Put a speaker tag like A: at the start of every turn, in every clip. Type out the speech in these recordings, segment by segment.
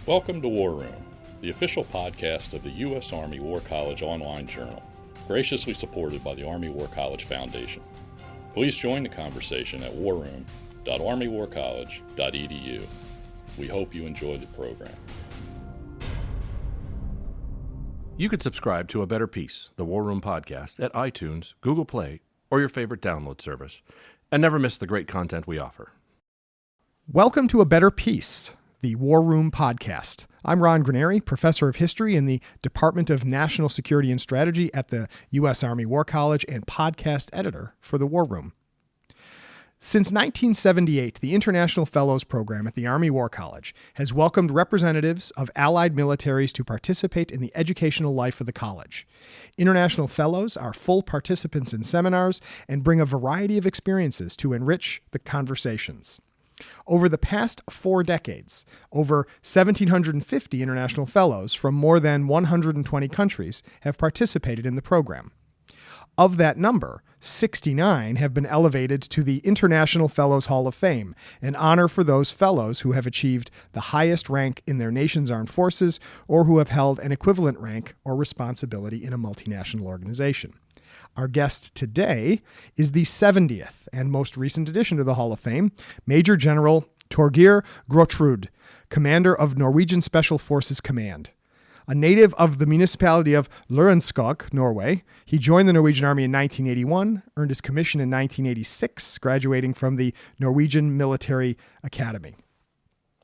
A: Welcome to War Room, the official podcast of the U.S. Army War College online journal, graciously supported by the Army War College Foundation. Please join the conversation at warroom.armywarcollege.edu. We hope you enjoy the program.
B: You can subscribe to A Better Peace, the War Room podcast, at iTunes, Google Play, or your favorite download service, and never miss the great content we offer.
C: Welcome to A Better Peace, the War Room podcast. I'm Ron Granieri, professor of history in the Department of National Security and Strategy at the U.S. Army War College and podcast editor for the War Room. Since 1978, the International Fellows Program at the Army War College has welcomed representatives of allied militaries to participate in the educational life of the college. International Fellows are full participants in seminars and bring a variety of experiences to enrich the conversations. Over the past 4 decades, over 1,750 international fellows from more than 120 countries have participated in the program. Of that number, 69 have been elevated to the International Fellows Hall of Fame, an honor for those fellows who have achieved the highest rank in their nation's armed forces or who have held an equivalent rank or responsibility in a multinational organization. Our guest today is the 70th and most recent addition to the Hall of Fame, Major General Torgeir Gråtrud, commander of Norwegian Special Forces Command. A native of the municipality of Lørenskog, Norway, he joined the Norwegian Army in 1981, earned his commission in 1986, graduating from the Norwegian Military Academy.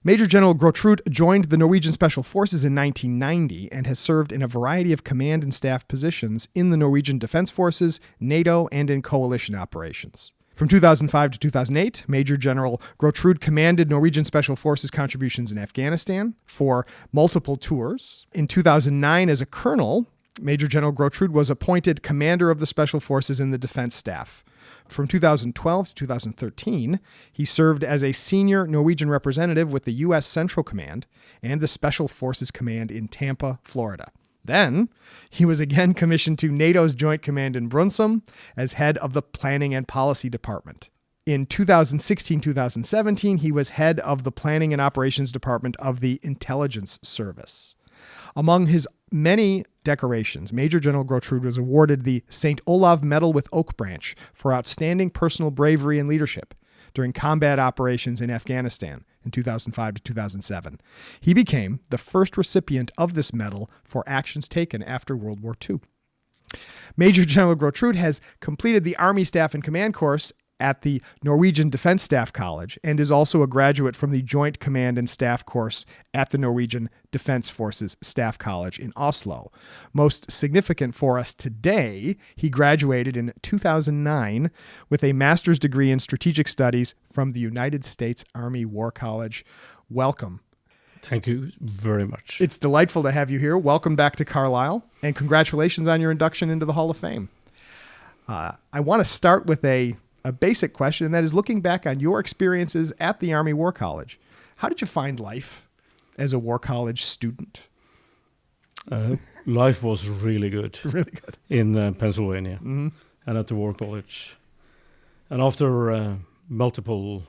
C: Major General Gråtrud joined the Norwegian Special Forces in 1990 and has served in a variety of command and staff positions in the Norwegian Defense Forces, NATO, and in coalition operations. From 2005 to 2008, Major General Gråtrud commanded Norwegian Special Forces contributions in Afghanistan for multiple tours. In 2009, as a colonel, Major General Gråtrud was appointed commander of the Special Forces in the Defense Staff. From 2012 to 2013, he served as a senior Norwegian representative with the U.S. Central Command and the Special Forces Command in Tampa, Florida. Then, he was again commissioned to NATO's Joint Command in Brunssum as head of the Planning and Policy Department. In 2016-2017, he was head of the Planning and Operations Department of the Intelligence Service. Among his many decorations, Major General Gråtrud was awarded the St. Olav Medal with Oak Branch for outstanding personal bravery and leadership during combat operations in Afghanistan in 2005 to 2007. He became the first recipient of this medal for actions taken after World War II. Major General Gråtrud has completed the Army Staff and Command course at the Norwegian Defense Staff College and is also a graduate from the Joint Command and Staff course at the Norwegian Defense Forces Staff College in Oslo. Most significant for us today, he graduated in 2009 with a master's degree in strategic studies from the United States Army War College. Welcome.
D: Thank you very much.
C: It's delightful to have you here. Welcome back to Carlisle, and congratulations on your induction into the Hall of Fame. I want to start with a basic question, and that is looking back on your experiences at the Army War College. How did you find life as a War College student?
D: Life was really good.
C: Really good.
D: In Pennsylvania and at the War College. And after multiple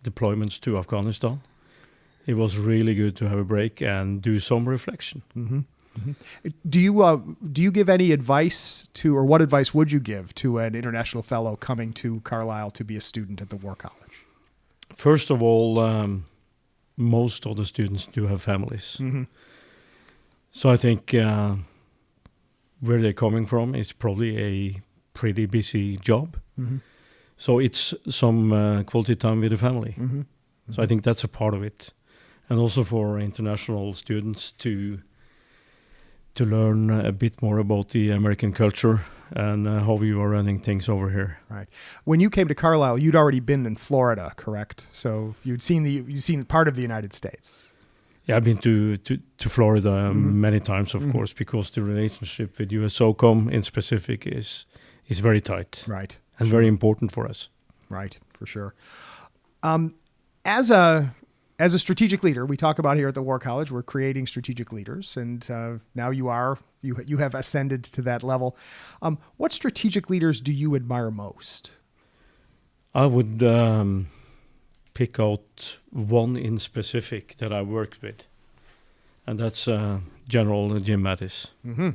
D: deployments to Afghanistan, it was really good to have a break and do some reflection.
C: Mm-hmm. Mm-hmm. Do you give any advice to, or what advice would you give to an international fellow coming to Carlisle to be a student at the War College?
D: First of all, most of the students do have families. Mm-hmm. So I think where they're coming from is probably a pretty busy job. Mm-hmm. So it's some quality time with the family. Mm-hmm. Mm-hmm. So I think that's a part of it. And also for international students to learn a bit more about the American culture and how we are running things over here.
C: Right. When you came to Carlisle, you'd already been in Florida, correct? So you'd seen part of the United States.
D: Yeah, I've been to Florida many times, of course, because the relationship with USOCOM in specific is very tight.
C: Right.
D: And very important for us.
C: Right, for sure. As a strategic leader, we talk about here at the War College, we're creating strategic leaders, and now you have ascended to that level. What strategic leaders do you admire most?
D: I would pick out one in specific that I worked with. and that's General Jim Mattis.
C: Mm-hmm.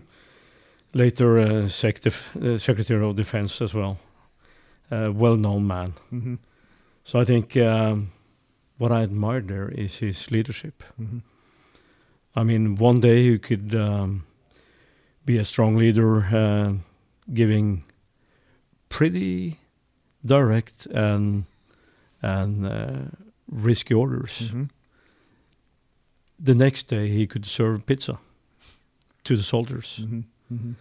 D: Later Secretary of Defense as well. Well-known man.
C: Mm-hmm.
D: So I think what I admired there is his leadership.
C: Mm-hmm.
D: I mean, one day you could be a strong leader, giving pretty direct and risky orders.
C: Mm-hmm.
D: The next day he could serve pizza to the soldiers.
C: Mm-hmm. Mm-hmm.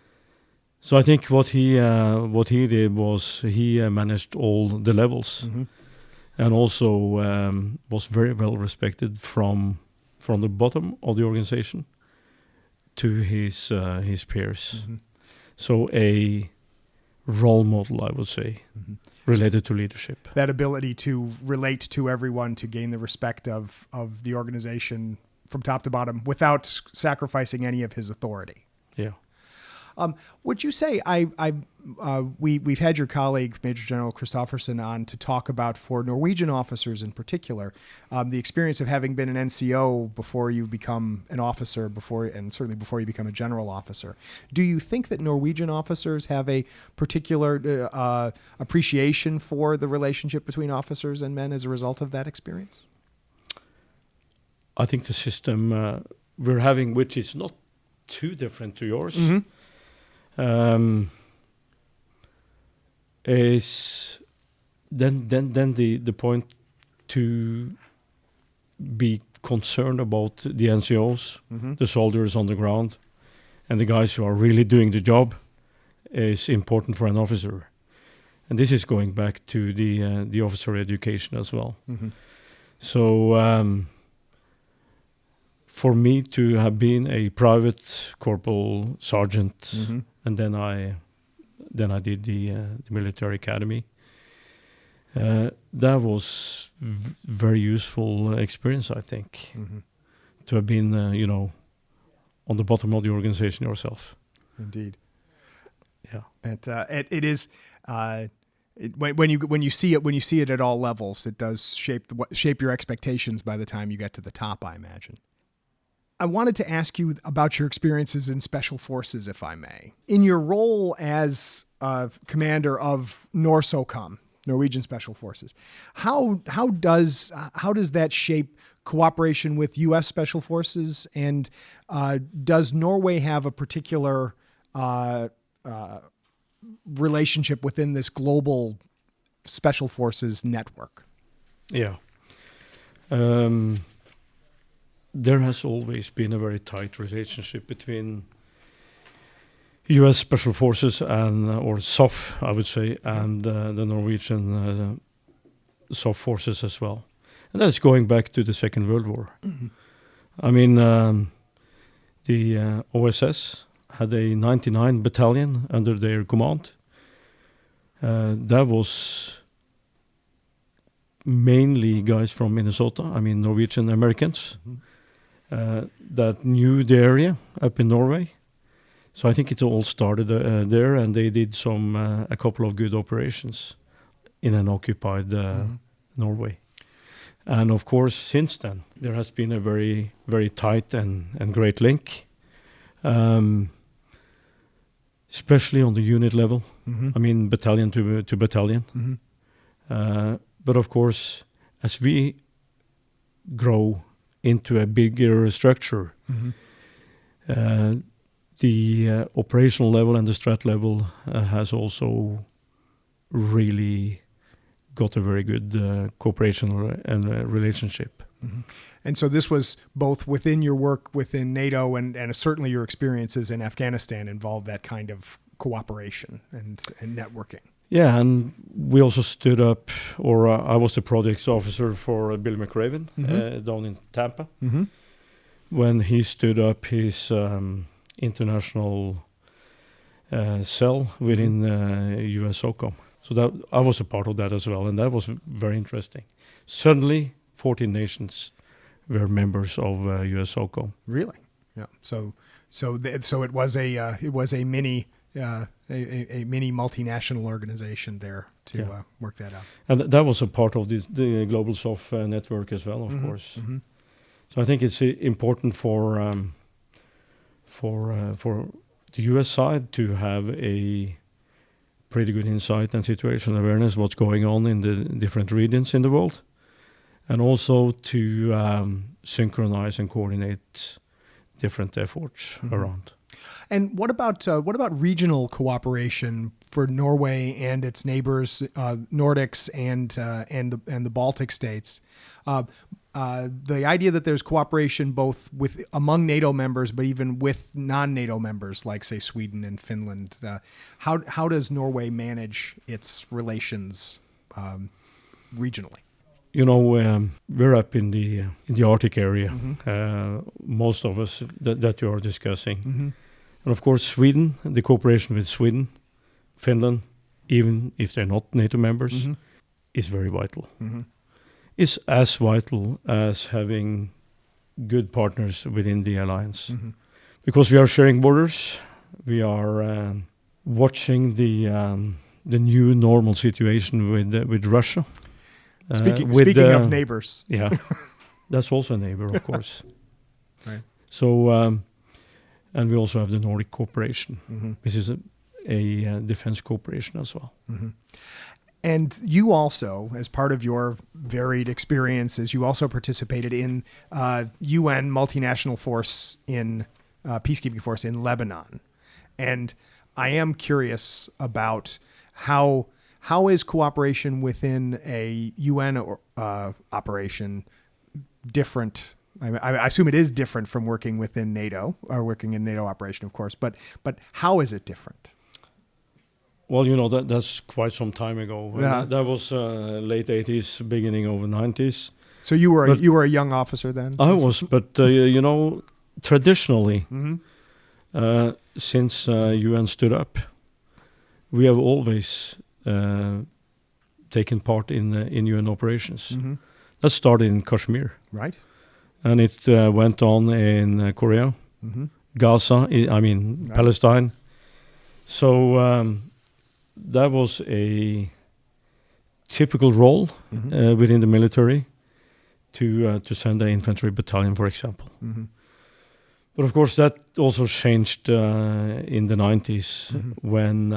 D: So I think what he did was he managed all the levels,
C: Mm-hmm.
D: and also was very well respected from the bottom of the organization to his peers.
C: Mm-hmm.
D: So a role model, I would say,
C: Mm-hmm.
D: related to leadership.
C: That ability to relate to everyone, to gain the respect of the organization from top to bottom without sacrificing any of his authority.
D: Yeah.
C: Would you say we've had your colleague Major General Kristoffersen on to talk about, for Norwegian officers in particular, the experience of having been an NCO before you become an officer, and certainly before you become a general officer. Do you think that Norwegian officers have a particular appreciation for the relationship between officers and men as a result of that experience?
D: I think the system we're having, which is not too different to yours,
C: Mm-hmm.
D: Is then the point to be concerned about the NCOs,
C: Mm-hmm.
D: the soldiers on the ground, and the guys who are really doing the job is important for an officer. And this is going back to the officer education as well.
C: Mm-hmm.
D: So for me to have been a private corporal sergeant,
C: Mm-hmm.
D: and then I did the military academy. That was very useful experience, I think,
C: Mm-hmm.
D: to have been on the bottom of the organization yourself.
C: Indeed.
D: Yeah.
C: It is when you see it at all levels, it does shape your expectations by the time you get to the top, I imagine. I wanted to ask you about your experiences in Special Forces, if I may. In your role as commander of NORSOCOM, Norwegian Special Forces, how does that shape cooperation with U.S. Special Forces, and does Norway have a particular relationship within this global Special Forces network?
D: Yeah. There has always been a very tight relationship between U.S. Special Forces or SOF, I would say, and the Norwegian SOF forces as well. And that's going back to the Second World War.
C: Mm-hmm.
D: I mean, the OSS had a 99 battalion under their command. That was mainly guys from Minnesota, I mean Norwegian Americans,
C: Mm-hmm.
D: that knew the area up in Norway. So I think it all started there, and they did a couple of good operations in an occupied Norway. And of course, since then, there has been a very, very tight and great link, especially on the unit level.
C: Mm-hmm.
D: I mean, battalion to battalion.
C: Mm-hmm.
D: But of course, as we grow into a bigger structure,
C: Mm-hmm.
D: The operational level and the strat level has also really got a very good cooperation and relationship.
C: Mm-hmm. And so this was both within your work within NATO and certainly your experiences in Afghanistan involved that kind of cooperation and networking.
D: Yeah, and we also stood up, or I was the projects officer for Bill McRaven down in Tampa,
C: Mm-hmm.
D: when he stood up his international cell within US SOCOM. So that I was a part of that as well, and that was very interesting. Suddenly, 14 nations were members of US SOCOM.
C: Really? Yeah. So it was a mini a mini multinational organization there to work that out.
D: And that was a part of the Global SOF network as well, of course.
C: Mm-hmm.
D: So I think it's important for the U.S. side to have a pretty good insight and situational awareness what's going on in the different regions in the world, and also to synchronize and coordinate different efforts around.
C: And what about regional cooperation for Norway and its neighbors, Nordics and the Baltic states? The idea that there's cooperation both among NATO members, but even with non-NATO members, like say Sweden and Finland. How does Norway manage its relations regionally?
D: You know, we're up in the Arctic area. Most of us that you are discussing, and of course Sweden, the cooperation with Sweden, Finland, even if they're not NATO members, is very vital. Is as vital as having good partners within the alliance, because we are sharing borders. We are watching the new normal situation with Russia.
C: Speaking of neighbors,
D: yeah, that's also a neighbor, of course.
C: Right.
D: So, and we also have the Nordic cooperation, which is a defense cooperation as well.
C: And you also, as part of your varied experiences, you also participated in UN multinational force in peacekeeping force in Lebanon. And I am curious about how is cooperation within a UN operation different? I assume it is different from working within NATO or working in NATO operation, of course. But how is it different?
D: Well, you know, that's quite some time ago.
C: Yeah.
D: That was late 80s, beginning of the 90s.
C: So you were a young officer then?
D: I was, but you know, traditionally, since UN stood up, we have always taken part in UN operations. That started in Kashmir.
C: Right.
D: And it went on in Korea, Gaza,
C: Right.
D: Palestine. So that was a typical role within the military to send an infantry battalion, for example. But of course, that also changed in the 90s when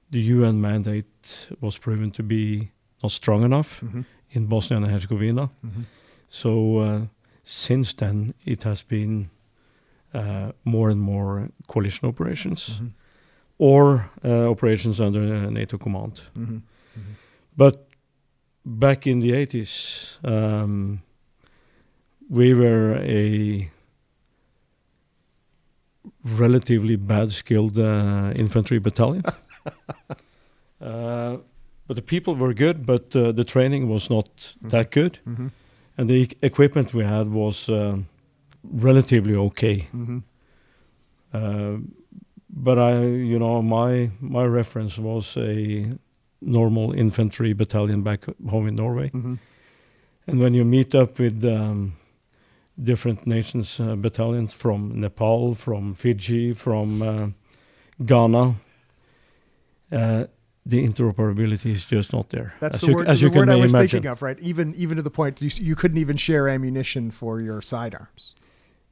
D: the UN mandate was proven to be not strong enough in Bosnia and Herzegovina. So since then, it has been more and more coalition operations or operations under NATO command. But back in the 80s, we were a relatively bad skilled infantry battalion. But the people were good, but the training was not that good. And the equipment we had was relatively okay. But my reference was a normal infantry battalion back home in Norway. And when you meet up with different nations, battalions from Nepal, from Fiji, from Ghana, the interoperability is just not there.
C: That's the word I was thinking of, right? Even to the point you couldn't even share ammunition for your sidearms.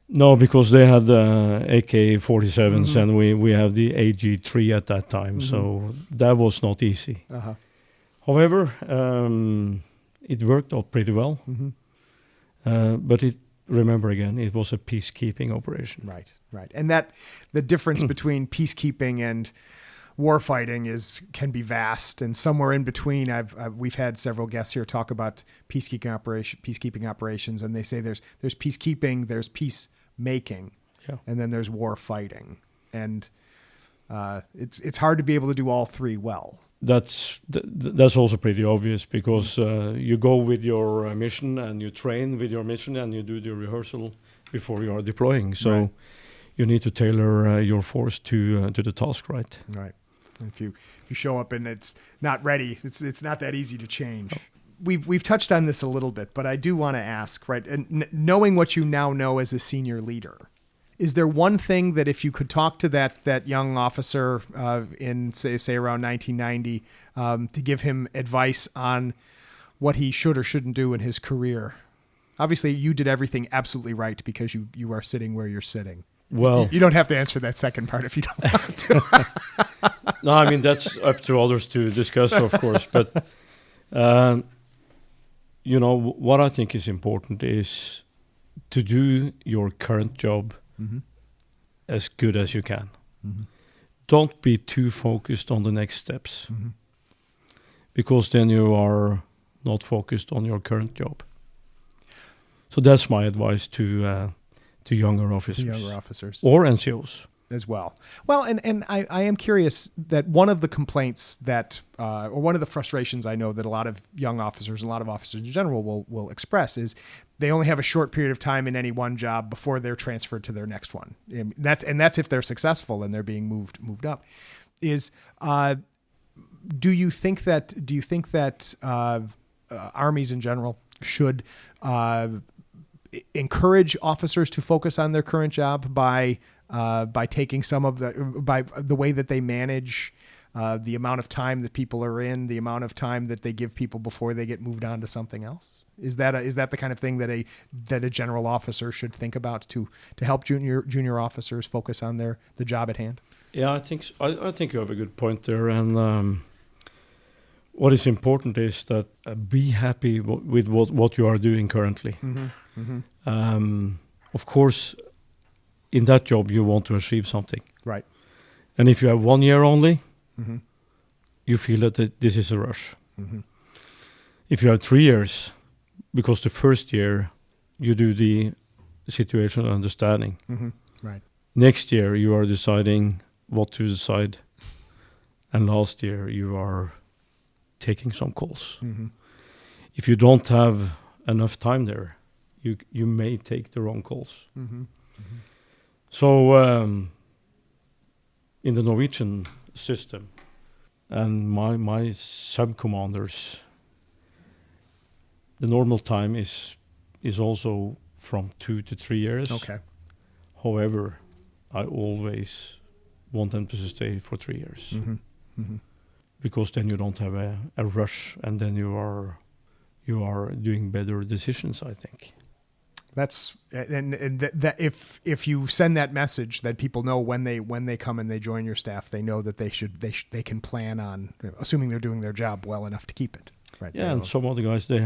D: No, because they had the AK-47s and we have the AG-3 at that time, so that was not easy. However, it worked out pretty well. But remember again, it was a peacekeeping operation.
C: Right. And that the difference between peacekeeping and warfighting can be vast, and somewhere in between, we've had several guests here talk about peacekeeping operations, and they say there's peacekeeping, there's peacemaking, and then there's war fighting, and it's hard to be able to do all three well.
D: That's also pretty obvious because you go with your mission and you train with your mission and you do the rehearsal before you are deploying. So you need to tailor your force to the task, right?
C: Right. If you show up and it's not ready, it's not that easy to change. We've touched on this a little bit, but I do want to ask, right? And knowing what you now know as a senior leader, is there one thing that if you could talk to that young officer in say around 1990 to give him advice on what he should or shouldn't do in his career, Obviously, you did everything absolutely right because you are sitting where you're sitting.
D: Well,
C: you don't have to answer that second part if you don't want to.
D: no, I mean, that's up to others to discuss, of course. But, what I think is important is to do your current job as good as you can. Mm-hmm. Don't be too focused on the next steps, because then you are not focused on your current job. So that's my advice to younger officers. Or NCOs.
C: As well. Well, and I am curious that one of the complaints that, or one of the frustrations I know that a lot of young officers, a lot of officers in general will express is they only have a short period of time in any one job before they're transferred to their next one. And that's if they're successful and they're being moved up. Do you think that armies in general should encourage officers to focus on their current job by taking by the way that they manage the amount of time that people are in, the amount of time that they give people before they get moved on to something else? Is that the kind of thing that a general officer should think about to help junior officers focus on the job at hand?
D: Yeah, I think so. I think you have a good point there, and what is important is that be happy with what you are doing currently. Mm-hmm. Mm-hmm. Of course, in that job, you want to achieve something. Right. And if you have 1 year only, you feel that this is a rush. Mm-hmm. If you have 3 years, because the first year you do the situational understanding. Mm-hmm. Right. Next year, you are deciding what to decide. And last year, you are taking some calls. Mm-hmm. If you don't have enough time there, you may take the wrong calls. Mm-hmm. Mm-hmm. So in the Norwegian system, and my sub-commanders, the normal time is also from 2 to 3 years. Okay. However, I always want them to stay for 3 years. Mm-hmm. Mm-hmm. Because then you don't have a rush, and then you are doing better decisions, I think.
C: That's and that if you send that message that people know when they come and they join your staff, they know that they can plan on, assuming they're doing their job well enough to keep it. Right.
D: Yeah, and some of the guys they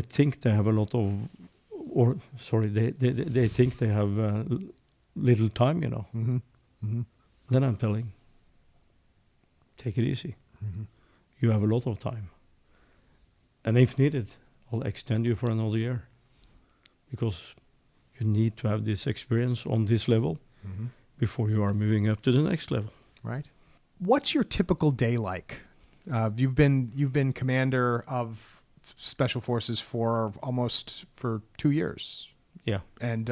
D: think they have a lot of, they think they have little time, Mm-hmm. Mm-hmm. Then I'm telling, take it easy. Mm-hmm. You have a lot of time, and if needed, I'll extend you for another year, because you need to have this experience on this level before you are moving up to the next level.
C: Right. What's your typical day like? You've been commander of Special Forces for 2 years. Yeah. And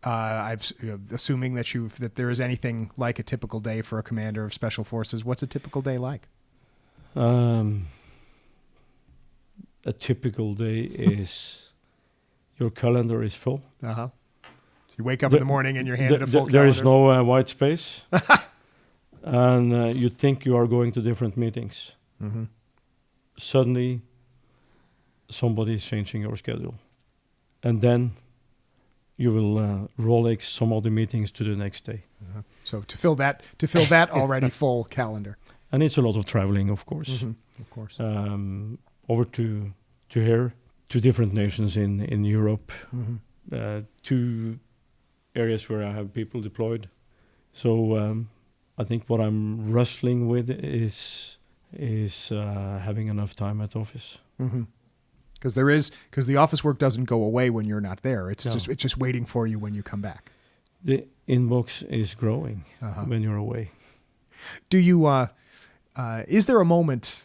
C: assuming that there is anything like a typical day for a commander of Special Forces, what's a typical day like?
D: A typical day is your calendar is full.
C: Uh-huh. So you wake up in the morning and you're handed a full calendar.
D: There is no white space. And you think you are going to different meetings. Mm-hmm. Suddenly, somebody is changing your schedule. And then you will Rolex some of the meetings to the next day. Uh-huh.
C: So to fill that already full calendar.
D: And it's a lot of traveling, of course.
C: Mm-hmm. Of course.
D: Over to here, to different nations in Europe, to areas where I have people deployed. So I think what I'm wrestling with is having enough time at office.
C: Because the office work doesn't go away when you're not there. It's just waiting for you when you come back.
D: The inbox is growing when you're away.
C: Do you? Is there a moment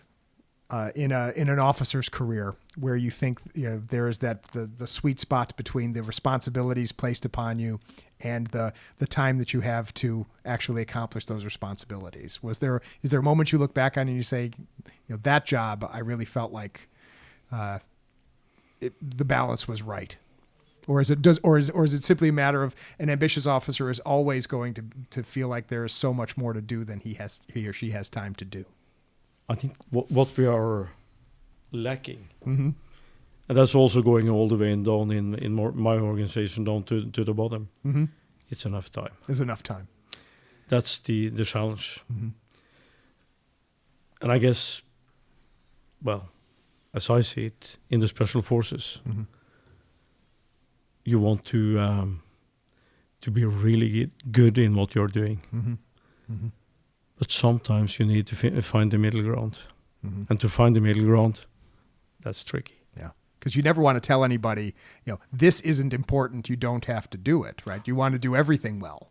C: in an officer's career where you think there is the sweet spot between the responsibilities placed upon you and the time that you have to actually accomplish those responsibilities? Is there a moment you look back on and you say, that job I really felt like the balance was right? Or is it simply a matter of an ambitious officer is always going to feel like there is so much more to do than he or she has time to do?
D: I think what we are lacking.
C: Mm-hmm.
D: And that's also going all the way down in my organization, down to the bottom.
C: Mm-hmm.
D: It's enough time.
C: There's enough time.
D: That's the challenge.
C: Mm-hmm.
D: And I guess, well, as I see it, in the special forces,
C: Mm-hmm.
D: you want to be really good in what you're doing.
C: Mm-hmm. Mm-hmm.
D: But sometimes you need to find the middle ground.
C: Mm-hmm.
D: And to find the middle ground, that's tricky.
C: Yeah. Because you never want to tell anybody, this isn't important, you don't have to do it, right? You want to do everything well.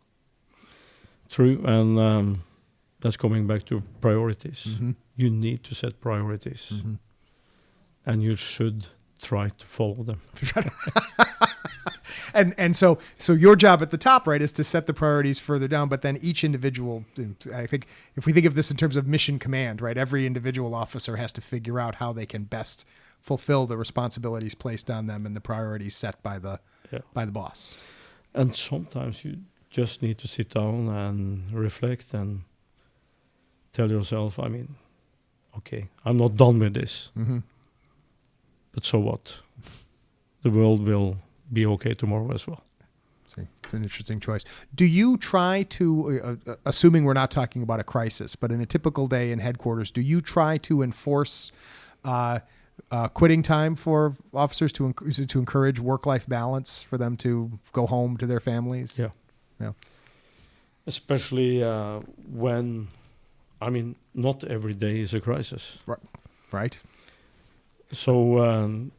D: True, and that's coming back to priorities.
C: Mm-hmm.
D: You need to set priorities,
C: Mm-hmm.
D: and you should try to follow them.
C: And so your job at the top, right, is to set the priorities further down, but then each individual, I think if we think of this in terms of mission command, right, every individual officer has to figure out how they can best fulfill the responsibilities placed on them and the priorities set by the boss.
D: And sometimes you just need to sit down and reflect and tell yourself, okay, I'm not done with this.
C: Mm-hmm.
D: But so what? The world will be okay tomorrow as well.
C: See, it's an interesting choice. Do you try to, assuming we're not talking about a crisis, but in a typical day in headquarters, do you try to enforce quitting time for officers to encourage work-life balance for them to go home to their families?
D: Yeah. Especially when, not every day is a crisis.
C: Right.
D: So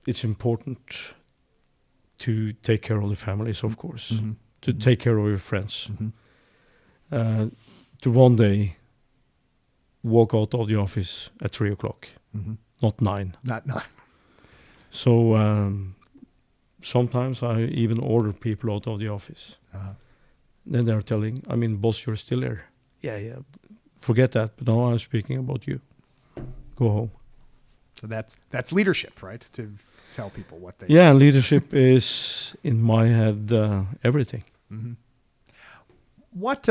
D: it's important to take care of the families, of course,
C: Mm-hmm.
D: to
C: Mm-hmm.
D: take care of your friends,
C: Mm-hmm.
D: to one day walk out of the office at 3:00,
C: Mm-hmm.
D: not 9.
C: Not.
D: So sometimes I even order people out of the office.
C: Uh-huh.
D: Then they're telling, boss, you're still there. Yeah. Forget that. But now I'm speaking about you. Go home.
C: So that's leadership, right? To tell people what they.
D: Yeah, leadership is, in my head, everything.
C: Mm-hmm. What,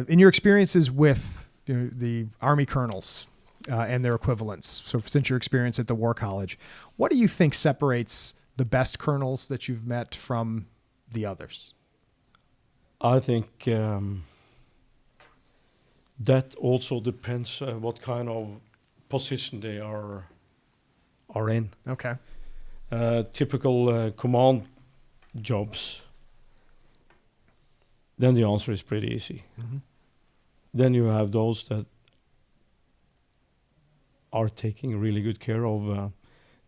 C: in your experiences with the Army colonels and their equivalents, so since your experience at the War College, what do you think separates the best colonels that you've met from the others?
D: I think that also depends what kind of position they are in.
C: Okay.
D: Typical command jobs, then the answer is pretty easy.
C: Mm-hmm.
D: Then you have those that are taking really good care of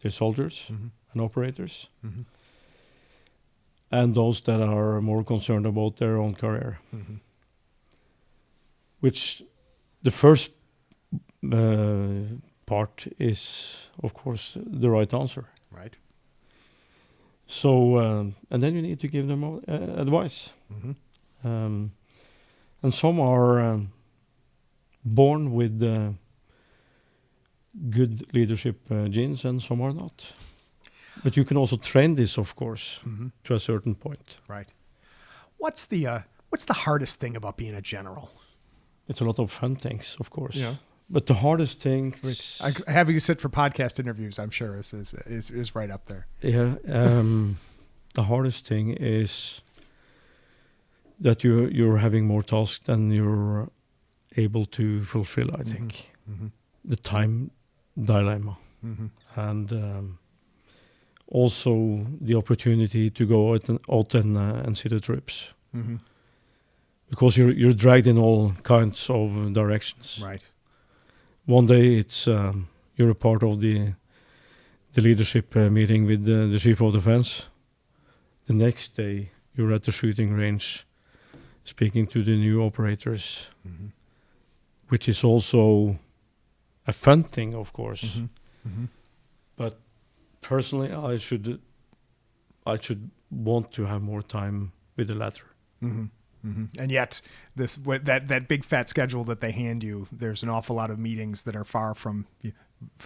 D: their soldiers
C: Mm-hmm.
D: and operators,
C: Mm-hmm.
D: and those that are more concerned about their own career.
C: Mm-hmm.
D: Which the first part is, of course, the right answer.
C: Right.
D: So, and then you need to give them advice.
C: Mm-hmm.
D: And some are born with good leadership genes, and some are not. But you can also train this, of course,
C: Mm-hmm.
D: to a certain point.
C: Right. What's the hardest thing about being a general?
D: It's a lot of fun things, of course.
C: Yeah.
D: But the hardest thing,
C: Having you sit for podcast interviews, I'm sure is right up there.
D: yeah, the hardest thing is that you're having more tasks than you're able to fulfill. I think
C: Mm-hmm.
D: the time dilemma,
C: Mm-hmm.
D: and also the opportunity to go out and see the troops,
C: Mm-hmm.
D: because you're dragged in all kinds of directions.
C: Right.
D: One day it's you're a part of the leadership meeting with the chief of defense. The next day you're at the shooting range speaking to the new operators,
C: Mm-hmm.
D: which is also a fun thing, of course.
C: Mm-hmm. Mm-hmm.
D: But personally, I should want to have more time with the latter.
C: Mm-hmm. Mm-hmm. And yet, that big fat schedule that they hand you, there's an awful lot of meetings that are far from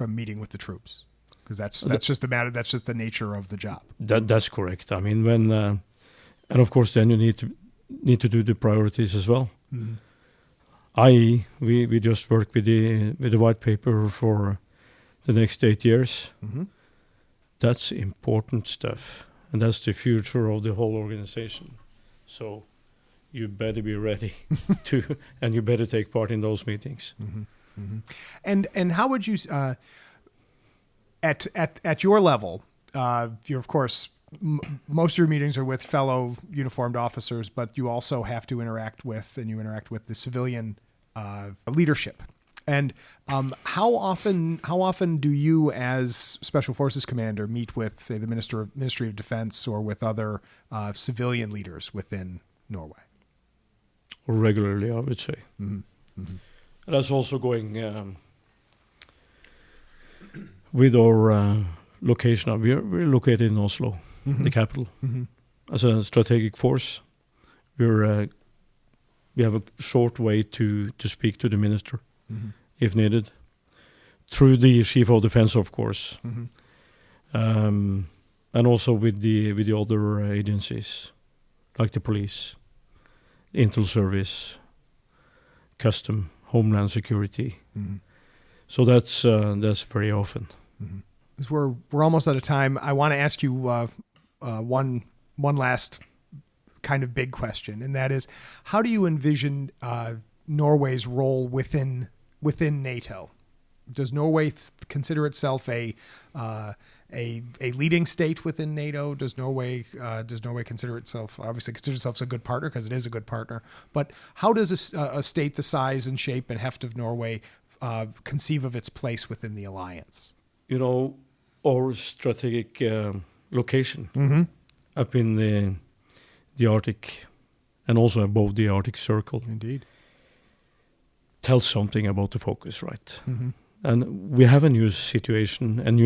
C: meeting with the troops, because that's just the nature of the job.
D: That's correct. When and of course then you need to do the priorities as well.
C: Mm-hmm.
D: I.e., we just worked with the white paper for the next 8 years. That's important stuff, and that's the future of the whole organization. So you better be ready and you better take part in those meetings.
C: And how would you, at your level, you're of course, most of your meetings are with fellow uniformed officers, but you also have to interact with the civilian leadership. And how often do you, as Special Forces Commander, meet with, say, the Ministry of Defense or with other civilian leaders within Norway?
D: Regularly, I would say. That's also going with our location. We're located in Oslo, the capital. As a strategic force, we have a short way to speak to the minister, if needed, through the Chief of Defense, of course, and also with the other agencies, like the police, Intel Service, Custom, Homeland Security. So that's very often.
C: We're almost out of time. I want to ask you one last kind of big question, and that is, how do you envision Norway's role within NATO? Does Norway consider itself a leading state within NATO? Does Norway consider itself a good partner, because it is a good partner? But how does a state the size and shape and heft of Norway conceive of its place within the alliance?
D: Our strategic location up in the Arctic and also above the Arctic Circle,
C: indeed,
D: tells something about the focus, right? And we have a new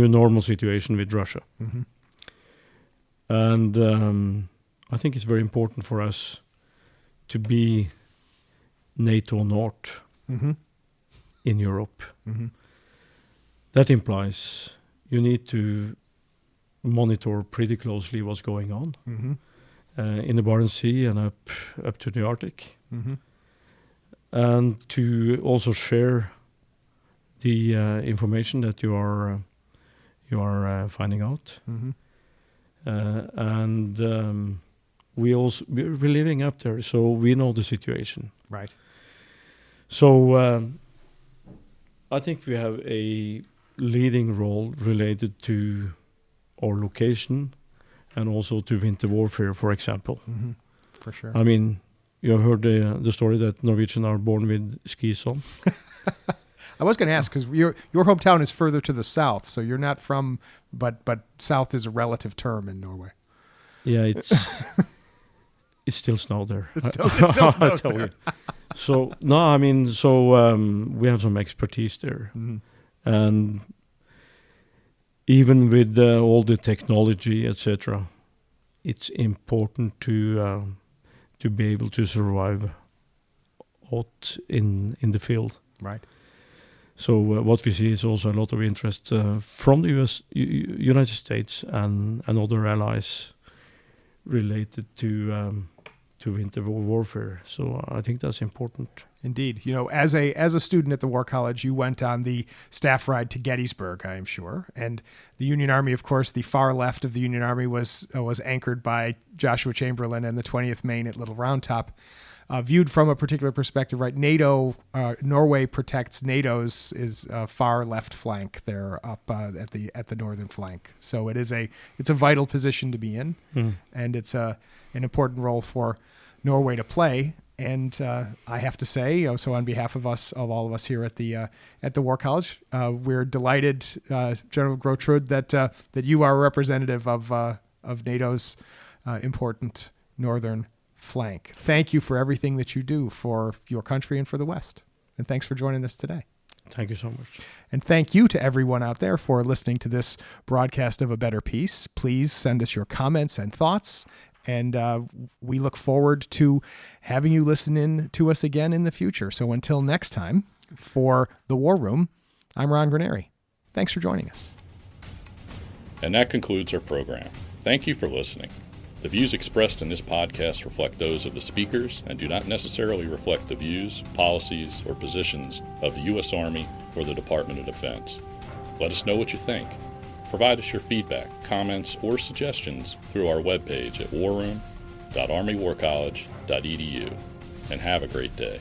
D: normal situation with Russia. And I think it's very important for us to be NATO North in Europe. That implies you need to monitor pretty closely what's going on in the Barents Sea and up to the Arctic, and to also share the information that you are finding out, and we're living up there, so we know the situation.
C: Right.
D: So I think we have a leading role related to our location and also to winter warfare, for example.
C: For sure.
D: I mean, you have heard the story that Norwegians are born with skis on.
C: I was going to ask, because your hometown is further to the south, so you're not from, but south is a relative term in Norway.
D: Yeah, it's still snow there.
C: It still snows there.
D: You. So we have some expertise there, and even with all the technology, etc., it's important to be able to survive out in the field.
C: Right.
D: So what we see is also a lot of interest from the United States and other allies related to winter warfare. So I think that's important. Indeed.
C: As a student at the War College, you went on the staff ride to Gettysburg, I am sure. And the Union Army, of course, the far left of the Union Army was anchored by Joshua Chamberlain and the 20th Maine at Little Round Top. Viewed from a particular perspective, right? Norway protects Nato'S is far left flank there up at the northern flank. So it's a vital position to be in, and it's an important role for Norway to play. And I have to say, so on behalf of all of us here at the War College, we're delighted, General Gråtrud, that you are a representative of NATO's important northern flank. Thank you for everything that you do for your country and for the West. And thanks for joining us today.
D: Thank you so much.
C: And thank you to everyone out there for listening to this broadcast of A Better Peace. Please send us your comments and thoughts. And we look forward to having you listen in to us again in the future. So until next time, for The War Room, I'm Ron Granieri. Thanks for joining us.
A: And that concludes our program. Thank you for listening. The views expressed in this podcast reflect those of the speakers and do not necessarily reflect the views, policies, or positions of the U.S. Army or the Department of Defense. Let us know what you think. Provide us your feedback, comments, or suggestions through our webpage at warroom.armywarcollege.edu, and have a great day.